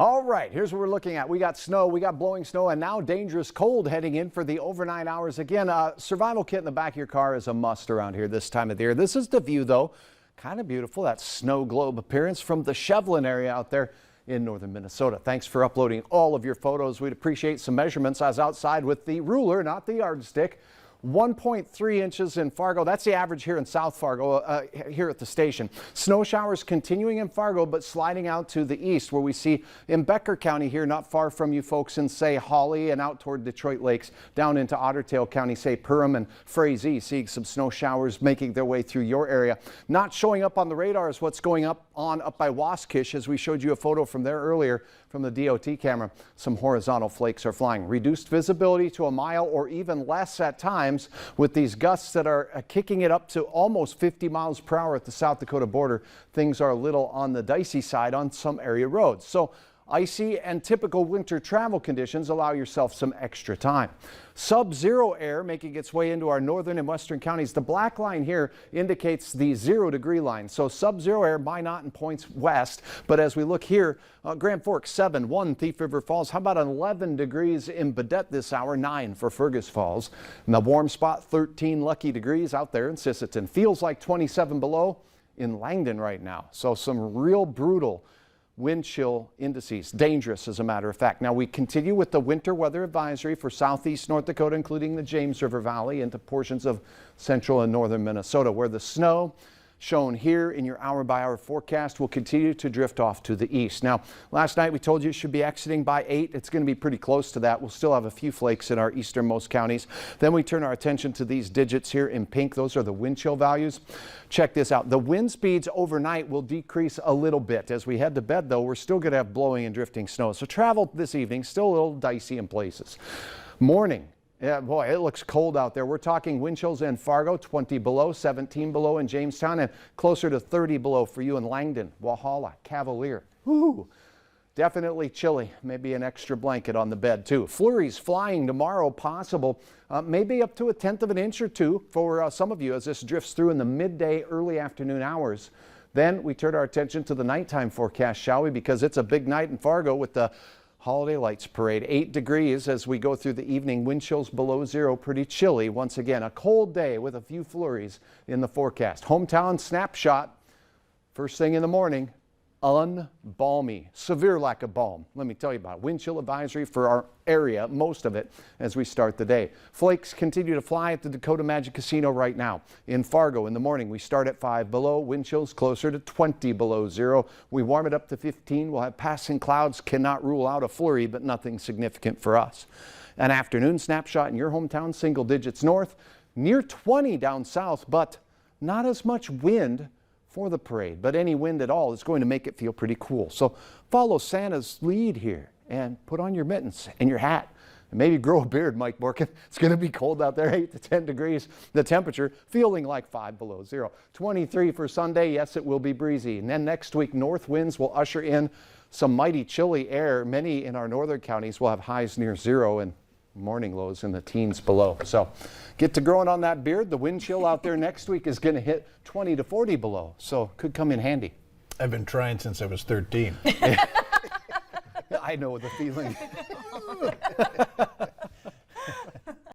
All right, here's what we're looking at. We got snow, we got blowing snow, and now dangerous cold heading in for the overnight hours. Again, survival kit in the back of your car is a must around here this time of the year. This is the view, though. Kind of beautiful, that snow globe appearance from the Shevlin area out there in northern Minnesota. Thanks for uploading all of your photos. We'd appreciate some measurements. I was outside with the ruler, not the yardstick. 1.3 inches in Fargo. That's the average here in South Fargo, here at the station. Snow showers continuing in Fargo, but sliding out to the east, where we see in Becker County here, not far from you folks in, say, Hawley, and out toward Detroit Lakes, down into Otter Tail County, say, Perham and Frazee, seeing some snow showers making their way through your area. Not showing up on the radar is what's going up by Waskish, as we showed you a photo from there earlier from the DOT camera. Some horizontal flakes are flying. Reduced visibility to a mile or even less at times, with these gusts that are kicking it up to almost 50 miles per hour at the South Dakota border. Things are a little on the dicey side on some area roads. So icy and typical winter travel conditions. Allow yourself some extra time. Sub-zero air making its way into our northern and western counties. The black line here indicates the 0 degree line. So sub-zero air, Minot points west. But as we look here, Grand Forks 7, 1 Thief River Falls. How about 11 degrees in Badette this hour, 9 for Fergus Falls. And the warm spot, 13 lucky degrees out there in Sisseton. Feels like 27 below in Langdon right now. So some real brutal wind chill indices, dangerous as a matter of fact. Now we continue with the winter weather advisory for southeast North Dakota, including the James River Valley into portions of central and northern Minnesota, where the snow shown here in your hour-by-hour forecast will continue to drift off to the east. Now, last night we told you it should be exiting by 8. It's going to be pretty close to that. We'll still have a few flakes in our easternmost counties. Then we turn our attention to these digits here in pink. Those are the wind chill values. Check this out. The wind speeds overnight will decrease a little bit. As we head to bed, though, we're still going to have blowing and drifting snow. So travel this evening, still a little dicey in places. Morning. Yeah, boy, it looks cold out there. We're talking wind chills in Fargo, 20 below, 17 below in Jamestown, and closer to 30 below for you in Langdon, Walhalla, Cavalier. Ooh, definitely chilly. Maybe an extra blanket on the bed, too. Flurries flying tomorrow, possible. Maybe up to 1/10 of an inch or two for some of you as this drifts through in the midday, early afternoon hours. Then we turn our attention to the nighttime forecast, shall we? Because it's a big night in Fargo with the Holiday Lights Parade. 8 degrees as we go through the evening. Wind chills below 0. Pretty chilly. Once again, a cold day with a few flurries in the forecast. Hometown snapshot. First thing in the morning. Unbalmy. Severe lack of balm. Let me tell you about it. Wind chill advisory for our area, most of it, as we start the day. Flakes continue to fly at the Dakota Magic Casino right now. In Fargo in the morning, we start at 5 below. Wind chills closer to 20 below 0. We warm it up to 15. We'll have passing clouds. Cannot rule out a flurry, but nothing significant for us. An afternoon snapshot in your hometown, single digits north, near 20 down south, but not as much wind for the parade, but any wind at all is going to make it feel pretty cool. So follow Santa's lead here and put on your mittens and your hat and maybe grow a beard, Mike Borkin. It's going to be cold out there, 8 to 10 degrees. The temperature feeling like 5 below 0. 23 for Sunday. Yes, it will be breezy. And then next week, north winds will usher in some mighty chilly air. Many in our northern counties will have highs near 0 and morning lows in the teens below. So get to growing on that beard. The wind chill out there next week is going to hit 20 to 40 below. So could come in handy. I've been trying since I was 13. I know the feeling.